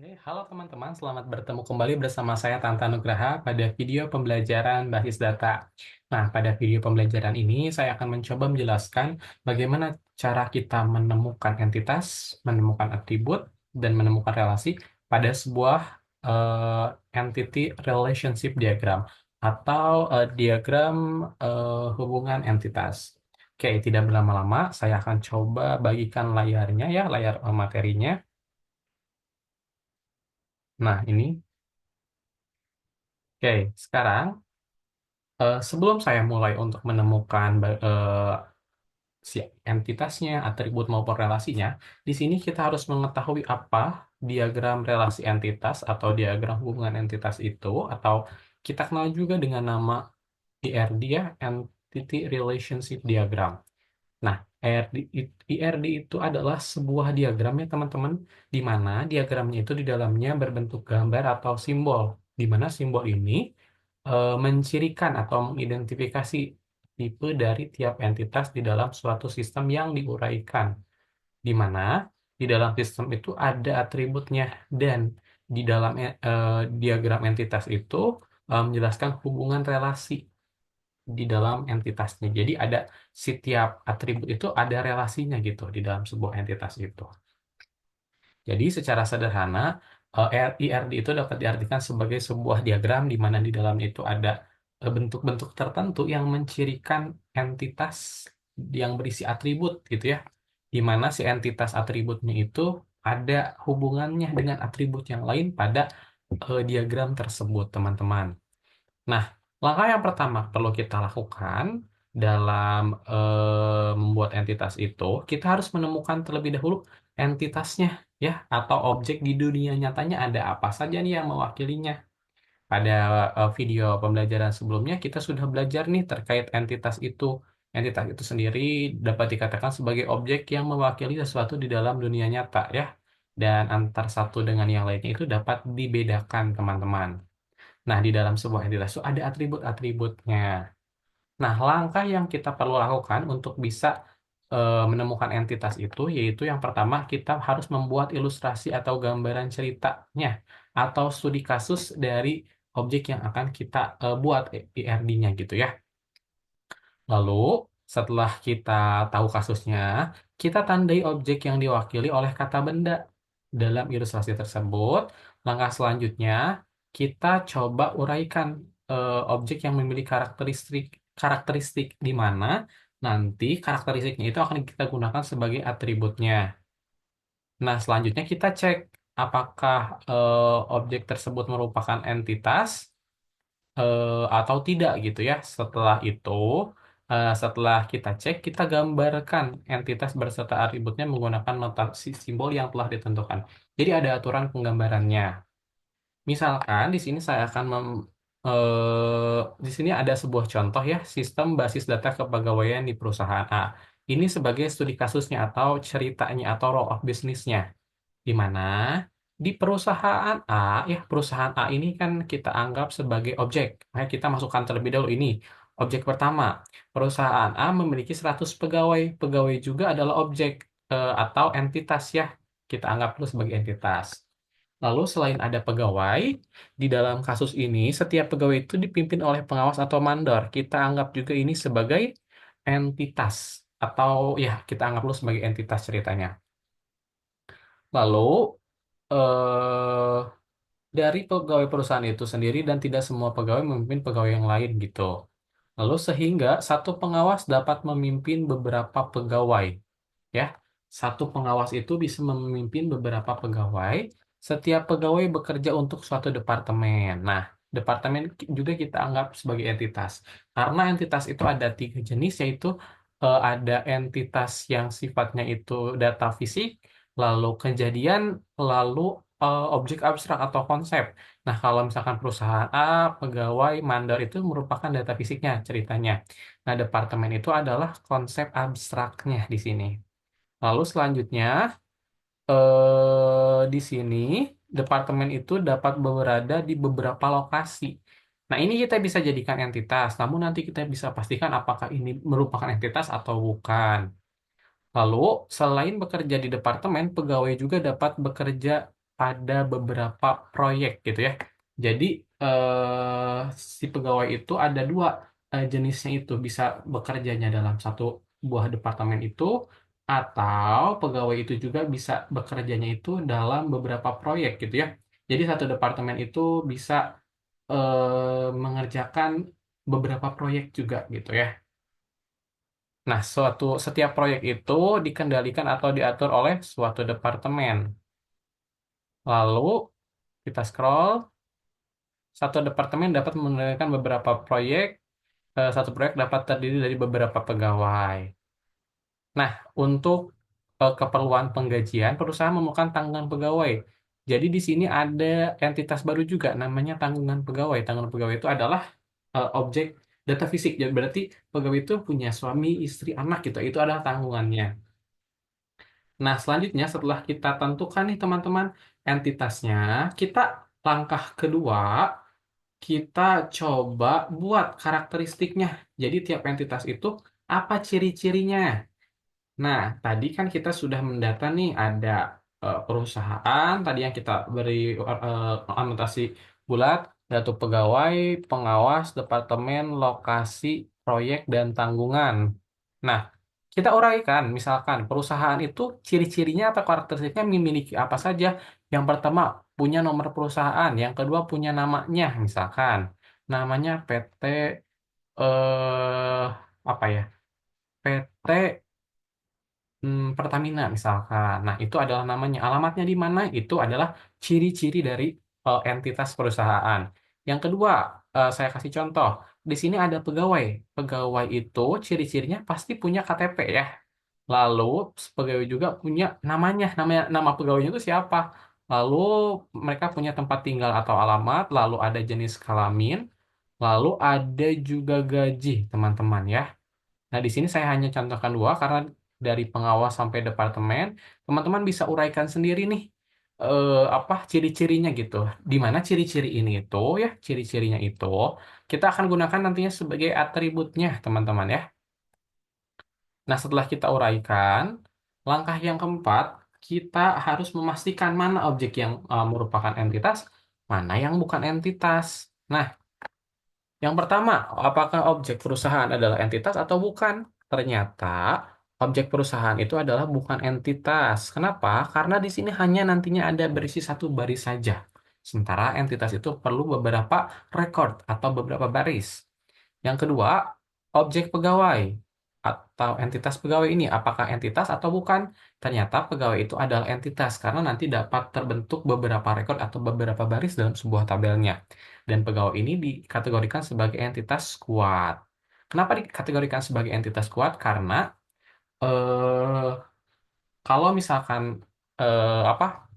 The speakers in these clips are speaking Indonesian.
Halo teman-teman, selamat bertemu kembali bersama saya Tanta Nugraha pada video pembelajaran basis data. Nah, pada video pembelajaran ini saya akan mencoba menjelaskan bagaimana cara kita menemukan entitas, menemukan atribut, dan menemukan relasi pada sebuah entity relationship diagram atau diagram hubungan entitas. Oke, tidak berlama-lama, saya akan coba bagikan layarnya ya, layar materinya. Nah, ini. Oke, sekarang sebelum saya mulai untuk menemukan si entitasnya, atribut maupun relasinya, di sini kita harus mengetahui apa diagram relasi entitas atau diagram hubungan entitas itu, atau kita kenal juga dengan nama IRD ya, Entity Relationship Diagram. Nah, IRD itu adalah sebuah diagram ya teman-teman, di mana diagramnya itu di dalamnya berbentuk gambar atau simbol, di mana simbol ini mencirikan atau mengidentifikasi tipe dari tiap entitas di dalam suatu sistem yang diuraikan, di mana di dalam sistem itu ada atributnya dan di dalam diagram entitas itu menjelaskan hubungan relasi di dalam entitasnya. Jadi ada setiap atribut itu ada relasinya gitu di dalam sebuah entitas itu. Jadi secara sederhana, IRD itu dapat diartikan sebagai sebuah diagram di mana di dalam itu ada bentuk-bentuk tertentu yang mencirikan entitas yang berisi atribut gitu ya. Di mana si entitas atributnya itu ada hubungannya dengan atribut yang lain pada diagram tersebut, teman-teman. Nah, langkah yang pertama perlu kita lakukan dalam membuat entitas itu, kita harus menemukan terlebih dahulu entitasnya, ya, atau objek di dunia nyatanya ada apa saja nih yang mewakilinya. Pada video pembelajaran sebelumnya, kita sudah belajar nih terkait entitas itu. Entitas itu sendiri dapat dikatakan sebagai objek yang mewakili sesuatu di dalam dunia nyata, ya. Dan antar satu dengan yang lainnya itu dapat dibedakan, teman-teman. Nah, di dalam sebuah entitas itu ada atribut-atributnya. Nah, langkah yang kita perlu lakukan untuk bisa menemukan entitas itu, yaitu yang pertama kita harus membuat ilustrasi atau gambaran ceritanya, atau studi kasus dari objek yang akan kita buat IRD-nya gitu ya. Lalu, setelah kita tahu kasusnya, kita tandai objek yang diwakili oleh kata benda. Dalam ilustrasi tersebut, langkah selanjutnya, kita coba uraikan objek yang memiliki karakteristik karakteristik di mana nanti karakteristiknya itu akan kita gunakan sebagai atributnya. Nah, selanjutnya kita cek apakah objek tersebut merupakan entitas atau tidak gitu ya. Setelah itu, setelah kita cek, kita gambarkan entitas berserta atributnya menggunakan notasi simbol yang telah ditentukan. Jadi ada aturan penggambarannya. Misalkan di sini saya akan di sini ada sebuah contoh ya, sistem basis data kepegawaian di perusahaan A. Ini sebagai studi kasusnya atau ceritanya atau role of business-nya, di mana di perusahaan A, ya perusahaan A ini kan kita anggap sebagai objek. Nah, kita masukkan terlebih dahulu ini. Objek pertama, perusahaan A memiliki 100 pegawai. Pegawai juga adalah objek atau entitas ya. Kita anggap dulu sebagai entitas. Lalu selain ada pegawai, di dalam kasus ini setiap pegawai itu dipimpin oleh pengawas atau mandor. Kita anggap juga ini sebagai entitas atau ya kita anggap dulu sebagai entitas ceritanya. Lalu eh, dari pegawai perusahaan itu sendiri dan tidak semua pegawai memimpin pegawai yang lain gitu. Lalu sehingga satu pengawas dapat memimpin beberapa pegawai. Ya, satu pengawas itu bisa memimpin beberapa pegawai. Setiap pegawai bekerja untuk suatu departemen. Nah, departemen juga kita anggap sebagai entitas. Karena entitas itu ada tiga jenis, yaitu ada entitas yang sifatnya itu data fisik, lalu kejadian, lalu objek abstrak atau konsep. Nah, kalau misalkan perusahaan A, pegawai, mandor itu merupakan data fisiknya ceritanya. Nah, departemen itu adalah konsep abstraknya di sini. Lalu selanjutnya, di sini departemen itu dapat berada di beberapa lokasi. Nah, ini kita bisa jadikan entitas, namun nanti kita bisa pastikan apakah ini merupakan entitas atau bukan. Lalu, selain bekerja di departemen, pegawai juga dapat bekerja pada beberapa proyek gitu ya. Jadi si pegawai itu ada dua jenisnya itu bisa bekerjanya dalam satu buah departemen itu atau pegawai itu juga bisa bekerjanya itu dalam beberapa proyek gitu ya. Jadi satu departemen itu bisa mengerjakan beberapa proyek juga gitu ya. Nah, setiap proyek itu dikendalikan atau diatur oleh suatu departemen. Lalu kita scroll, satu departemen dapat mengendalikan beberapa proyek, satu proyek dapat terdiri dari beberapa pegawai. Nah, untuk keperluan penggajian, perusahaan memerlukan tanggungan pegawai. Jadi di sini ada entitas baru juga, namanya tanggungan pegawai. Tanggungan pegawai itu adalah objek data fisik. Jadi berarti pegawai itu punya suami, istri, anak gitu. Itu adalah tanggungannya. Nah, selanjutnya setelah kita tentukan nih teman-teman entitasnya, kita langkah kedua, kita coba buat karakteristiknya. Jadi tiap entitas itu apa ciri-cirinya? Nah, tadi kan kita sudah mendata nih ada perusahaan, tadi yang kita beri anotasi bulat, yaitu pegawai, pengawas, departemen, lokasi, proyek, dan tanggungan. Nah, kita uraikan, misalkan perusahaan itu ciri-cirinya atau karakteristiknya memiliki apa saja. Yang pertama, punya nomor perusahaan. Yang kedua, punya namanya, misalkan. Namanya PT, apa ya? PT Pertamina misalkan. Nah, itu adalah namanya. Alamatnya di mana? Itu adalah ciri-ciri dari entitas perusahaan. Yang kedua, saya kasih contoh. Di sini ada pegawai. Pegawai itu ciri-cirinya pasti punya KTP ya. Lalu pegawai juga punya nama pegawainya itu siapa? Lalu mereka punya tempat tinggal atau alamat, lalu ada jenis kelamin, lalu ada juga gaji, teman-teman ya. Nah, di sini saya hanya contohkan dua karena dari pengawas sampai departemen, teman-teman bisa uraikan sendiri nih apa ciri-cirinya gitu. Di mana ciri-ciri ini itu ya, ciri-cirinya itu kita akan gunakan nantinya sebagai atributnya, teman-teman ya. Nah, setelah kita uraikan, langkah yang keempat, kita harus memastikan mana objek yang merupakan entitas, mana yang bukan entitas. Nah, yang pertama, apakah objek perusahaan adalah entitas atau bukan? Ternyata objek perusahaan itu adalah bukan entitas. Kenapa? Karena di sini hanya nantinya ada berisi satu baris saja. Sementara entitas itu perlu beberapa record atau beberapa baris. Yang kedua, objek pegawai atau entitas pegawai ini apakah entitas atau bukan? Ternyata pegawai itu adalah entitas karena nanti dapat terbentuk beberapa rekod atau beberapa baris dalam sebuah tabelnya. Dan pegawai ini dikategorikan sebagai entitas kuat. Kenapa dikategorikan sebagai entitas kuat? Karena eh, kalau misalkan apa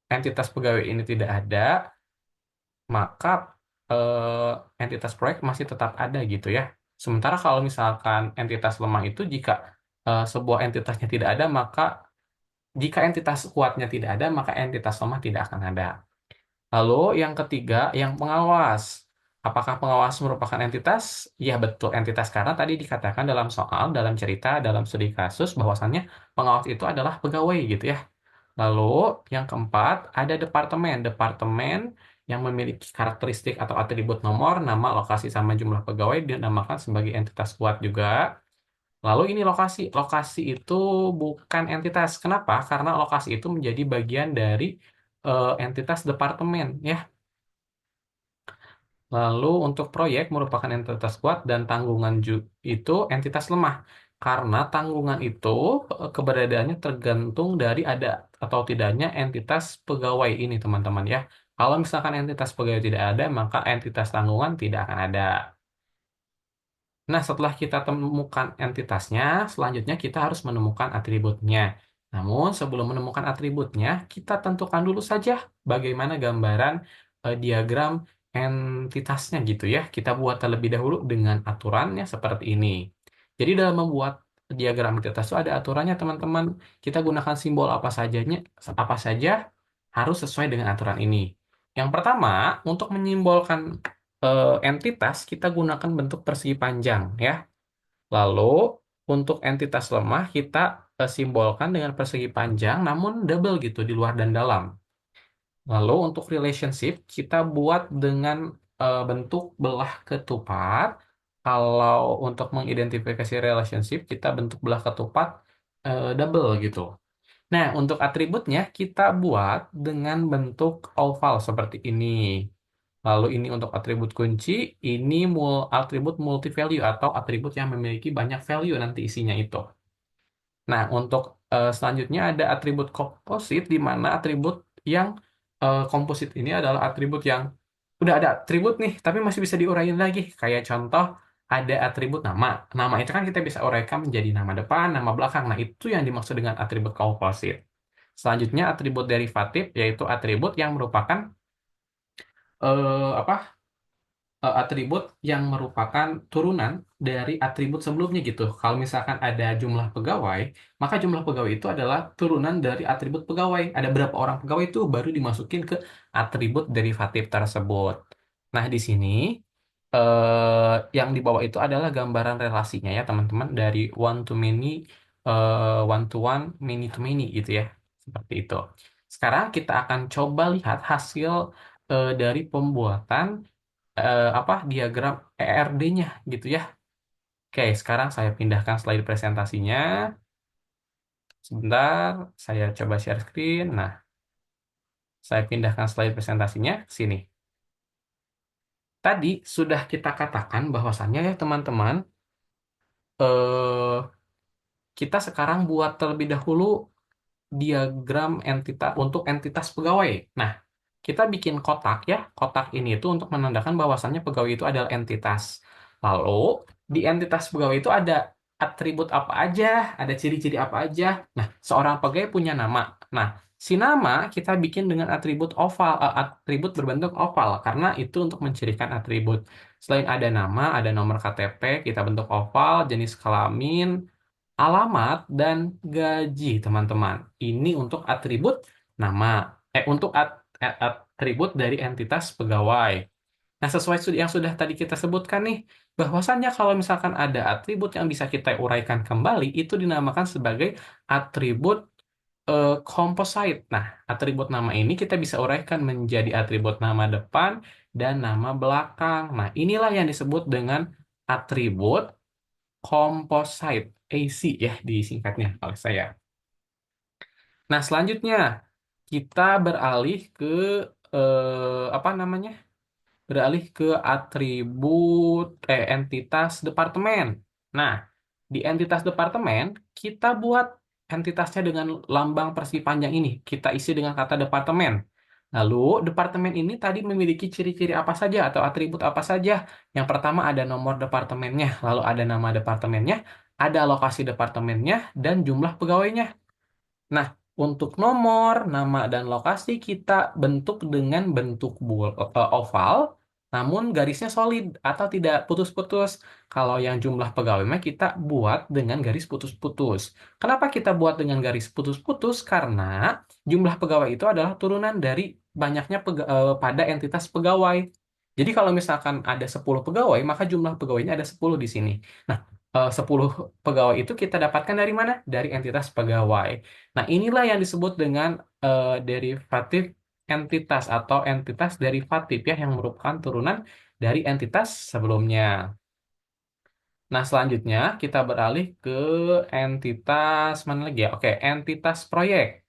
entitas pegawai ini tidak ada, maka entitas proyek masih tetap ada gitu ya. Sementara kalau misalkan entitas lemah itu jika sebuah entitasnya tidak ada, maka jika entitas kuatnya tidak ada, maka entitas lemah tidak akan ada. Lalu yang ketiga, yang pengawas. Apakah pengawas merupakan entitas? Ya betul entitas karena tadi dikatakan dalam soal, dalam cerita, dalam studi kasus bahwasannya pengawas itu adalah pegawai gitu ya. Lalu yang keempat, ada departemen. Departemen yang memiliki karakteristik atau atribut nomor, nama, lokasi, sama jumlah pegawai dinamakan sebagai entitas kuat juga. Lalu ini lokasi. Lokasi itu bukan entitas. Kenapa? Karena lokasi itu menjadi bagian dari entitas departemen ya. Lalu untuk proyek merupakan entitas kuat dan tanggungan itu entitas lemah. Karena tanggungan itu keberadaannya tergantung dari ada atau tidaknya entitas pegawai ini teman-teman ya. Kalau misalkan entitas pegawai tidak ada, maka entitas tanggungan tidak akan ada. Nah, setelah kita temukan entitasnya, selanjutnya kita harus menemukan atributnya. Namun, sebelum menemukan atributnya, kita tentukan dulu saja bagaimana gambaran diagram entitasnya gitu ya. Kita buat terlebih dahulu dengan aturannya seperti ini. Jadi, dalam membuat diagram entitas itu ada aturannya, teman-teman. Kita gunakan simbol apa saja harus sesuai dengan aturan ini. Yang pertama, untuk menyimbolkan entitas, kita gunakan bentuk persegi panjang ya. Lalu untuk entitas lemah kita simbolkan dengan persegi panjang, namun double gitu di luar dan dalam. Lalu untuk relationship kita buat dengan bentuk belah ketupat. Kalau untuk mengidentifikasi relationship kita bentuk belah ketupat double gitu. Nah, untuk atributnya kita buat dengan bentuk oval seperti ini. Lalu ini untuk atribut kunci, ini atribut multi value atau atribut yang memiliki banyak value nanti isinya itu. Nah, untuk selanjutnya ada atribut komposit, di mana atribut yang komposit ini adalah atribut yang udah ada atribut nih, tapi masih bisa diuraiin lagi. Kayak contoh, ada atribut nama. Nama itu kan kita bisa uraikan menjadi nama depan, nama belakang. Nah, itu yang dimaksud dengan atribut komposit. Selanjutnya, atribut derivatif, yaitu atribut yang merupakan apa atribut yang merupakan turunan dari atribut sebelumnya gitu. Kalau misalkan ada jumlah pegawai, maka jumlah pegawai itu adalah turunan dari atribut pegawai. Ada berapa orang pegawai itu baru dimasukin ke atribut derivatif tersebut. Nah, di sini yang di bawah itu adalah gambaran relasinya ya, teman-teman, dari one to many, one to one, many to many gitu ya. Seperti itu. Sekarang kita akan coba lihat hasil dari pembuatan diagram ERD-nya gitu ya. Oke, sekarang saya pindahkan slide presentasinya. Sebentar, saya coba share screen. Nah, saya pindahkan slide presentasinya ke sini. Tadi sudah kita katakan bahwasannya ya teman-teman, eh, kita sekarang buat terlebih dahulu diagram untuk entitas pegawai. Nah, kita bikin kotak ya. Kotak ini itu untuk menandakan bahwasannya pegawai itu adalah entitas. Lalu di entitas pegawai itu ada atribut apa aja, ada ciri-ciri apa aja. Nah, seorang pegawai punya nama. Nah, si nama kita bikin dengan atribut oval, atribut berbentuk oval karena itu untuk mencirikan atribut. Selain ada nama, ada nomor KTP, kita bentuk oval, jenis kelamin, alamat, dan gaji, teman-teman. Ini untuk atribut nama. Untuk atribut dari entitas pegawai. Nah, sesuai yang sudah tadi kita sebutkan nih, bahwasannya kalau misalkan ada atribut yang bisa kita uraikan kembali, itu dinamakan sebagai atribut composite. Nah, atribut nama ini kita bisa uraikan menjadi atribut nama depan dan nama belakang. Nah, inilah yang disebut dengan atribut composite, AC ya disingkatnya oleh saya. Nah, selanjutnya kita beralih ke apa namanya? Beralih ke atribut entitas departemen. Nah, di entitas departemen kita buat entitasnya dengan lambang persegi panjang ini. Kita isi dengan kata departemen. Lalu, departemen ini tadi memiliki ciri-ciri apa saja atau atribut apa saja. Yang pertama ada nomor departemennya, lalu ada nama departemennya, ada lokasi departemennya, dan jumlah pegawainya. Nah, untuk nomor, nama, dan lokasi kita bentuk dengan bentuk oval, namun garisnya solid atau tidak putus-putus. Kalau yang jumlah pegawai mah kita buat dengan garis putus-putus. Kenapa kita buat dengan garis putus-putus? Karena jumlah pegawai itu adalah turunan dari banyaknya pada entitas pegawai. Jadi kalau misalkan ada 10 pegawai, maka jumlah pegawainya ada 10 di sini. Nah, 10 pegawai itu kita dapatkan dari mana? Dari entitas pegawai. Nah, inilah yang disebut dengan derivatif entitas atau entitas derivatif ya yang merupakan turunan dari entitas sebelumnya. Nah, selanjutnya kita beralih ke entitas mana lagi ya? Oke, entitas proyek.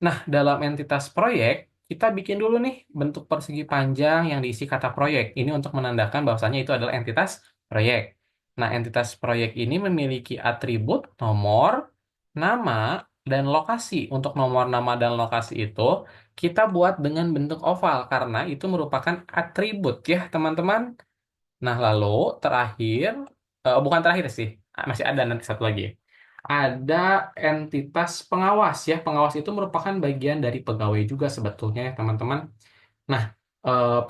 Nah, dalam entitas proyek, kita bikin dulu nih bentuk persegi panjang yang diisi kata proyek. Ini untuk menandakan bahwasanya itu adalah entitas proyek. Nah, entitas proyek ini memiliki atribut nomor, nama, dan lokasi. Untuk nomor, nama, dan lokasi itu kita buat dengan bentuk oval karena itu merupakan atribut ya, teman-teman. Nah, lalu terakhir, bukan terakhir sih, masih ada nanti satu lagi. Ada entitas pengawas ya. Pengawas itu merupakan bagian dari pegawai juga sebetulnya ya, teman-teman. Nah,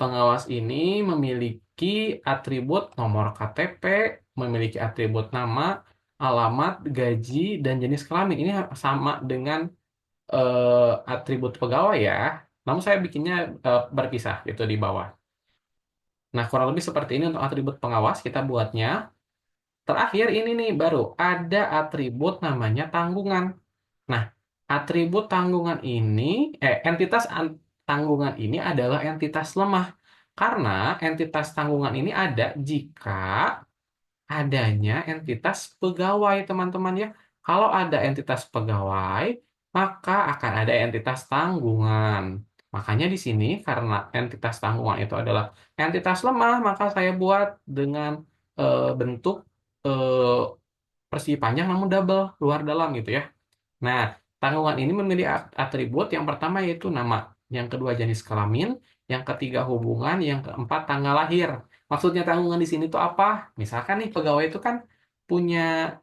pengawas ini memiliki atribut nomor KTP, memiliki atribut nama, alamat, gaji, dan jenis kelamin. Ini sama dengan atribut pegawai ya. Namun saya bikinnya berpisah gitu di bawah. Nah, kurang lebih seperti ini untuk atribut pengawas kita buatnya. Terakhir ini nih baru ada atribut namanya tanggungan. Nah, atribut tanggungan ini, entitas tanggungan ini adalah entitas lemah. Karena entitas tanggungan ini ada jika adanya entitas pegawai, teman-teman ya. Kalau ada entitas pegawai, maka akan ada entitas tanggungan. Makanya di sini karena entitas tanggungan itu adalah entitas lemah, maka saya buat dengan bentuk eh, persegi panjang namun double, luar dalam gitu ya. Nah, tanggungan ini memiliki atribut yang pertama yaitu nama, yang kedua jenis kelamin, yang ketiga hubungan, yang keempat tanggal lahir. Maksudnya tanggungan di sini tuh apa? Misalkan nih pegawai itu kan punya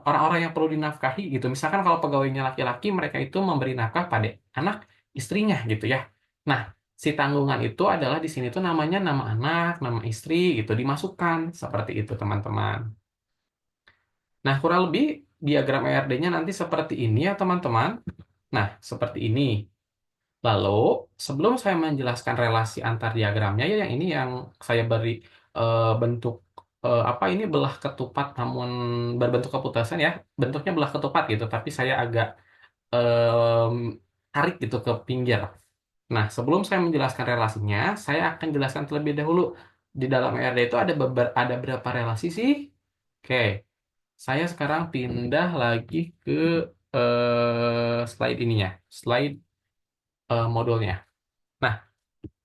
orang-orang yang perlu dinafkahi gitu. Misalkan kalau pegawainya laki-laki, mereka itu memberi nafkah pada anak istrinya gitu ya. Nah, si tanggungan itu adalah di sini tuh namanya nama anak, nama istri gitu dimasukkan seperti itu teman-teman. Nah, kurang lebih diagram ERD-nya nanti seperti ini ya, teman-teman. Nah, seperti ini. Lalu, sebelum saya menjelaskan relasi antar diagramnya, ya yang ini yang saya beri bentuk apa ini belah ketupat namun berbentuk keputasan ya. Bentuknya belah ketupat gitu, tapi saya agak em, tarik gitu ke pinggir. Nah, sebelum saya menjelaskan relasinya, saya akan jelaskan terlebih dahulu di dalam ERD itu ada berapa relasi sih? Oke. Saya sekarang pindah lagi ke slide ininya, slide modulnya. Nah,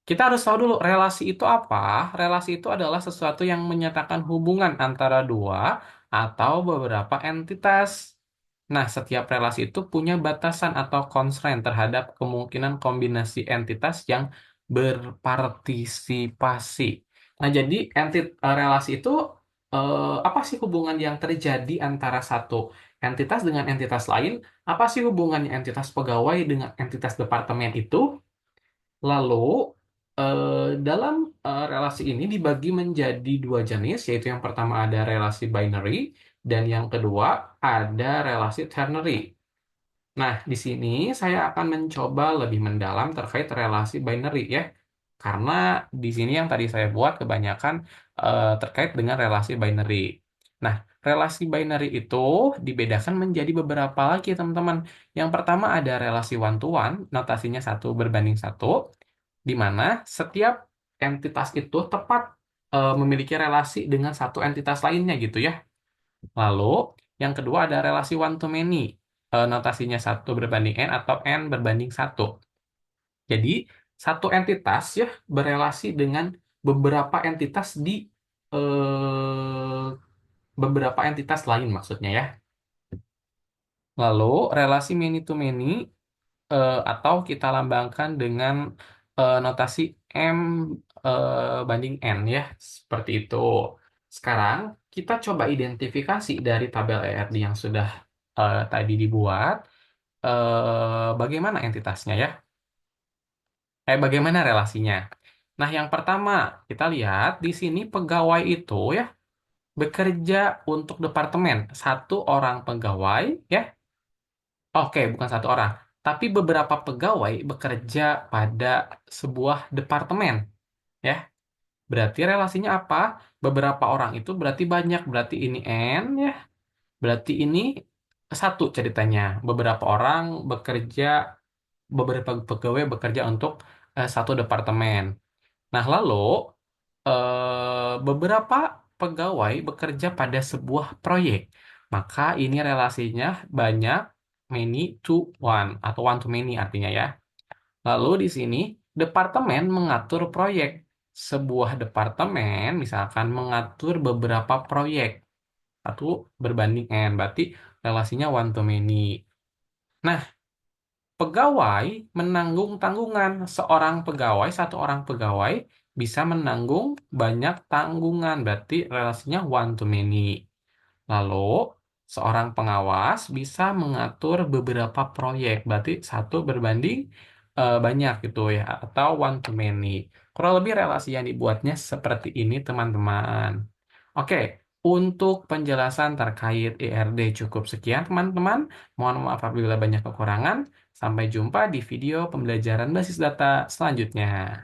kita harus tahu dulu relasi itu apa. Relasi itu adalah sesuatu yang menyatakan hubungan antara dua atau beberapa entitas. Nah, setiap relasi itu punya batasan atau constraint terhadap kemungkinan kombinasi entitas yang berpartisipasi. Nah, jadi relasi itu apa sih hubungan yang terjadi antara satu entitas dengan entitas lain? Apa sih hubungannya entitas pegawai dengan entitas departemen itu? Lalu, dalam relasi ini dibagi menjadi dua jenis, yaitu yang pertama ada relasi binary, dan yang kedua ada relasi ternary. Nah, di sini saya akan mencoba lebih mendalam terkait relasi binary ya, karena di sini yang tadi saya buat kebanyakan terkait dengan relasi binary. Nah, relasi binary itu dibedakan menjadi beberapa lagi, teman-teman. Yang pertama ada relasi one to one, notasinya 1:1, di mana setiap entitas itu tepat memiliki relasi dengan satu entitas lainnya gitu ya. Lalu, yang kedua ada relasi one to many, notasinya 1:n atau n/1. Jadi, satu entitas ya berelasi dengan beberapa entitas di beberapa entitas lain maksudnya ya. Lalu, relasi many to many atau kita lambangkan dengan notasi M banding N ya, seperti itu. Sekarang kita coba identifikasi dari tabel ERD yang sudah tadi dibuat, bagaimana entitasnya ya, bagaimana relasinya. Nah, yang pertama kita lihat di sini pegawai itu ya bekerja untuk departemen, satu orang pegawai ya. Oke, bukan satu orang, tapi beberapa pegawai bekerja pada sebuah departemen, ya. Berarti relasinya apa? Beberapa orang itu berarti banyak, berarti ini N, ya. Berarti ini satu ceritanya. Beberapa pegawai bekerja untuk satu departemen. Nah, lalu beberapa pegawai bekerja pada sebuah proyek. Maka ini relasinya banyak, many to one atau one to many artinya ya. Lalu di sini departemen mengatur proyek. Sebuah departemen misalkan mengatur beberapa proyek. Satu berbanding N, berarti relasinya one to many. Nah, pegawai menanggung tanggungan. Satu orang pegawai bisa menanggung banyak tanggungan, berarti relasinya one to many. Lalu, seorang pengawas bisa mengatur beberapa proyek, berarti satu berbanding banyak gitu ya, atau one to many. Kurang lebih relasi yang dibuatnya seperti ini, teman-teman. Oke, untuk penjelasan terkait ERD cukup sekian, teman-teman. Mohon maaf apabila banyak kekurangan. Sampai jumpa di video pembelajaran basis data selanjutnya.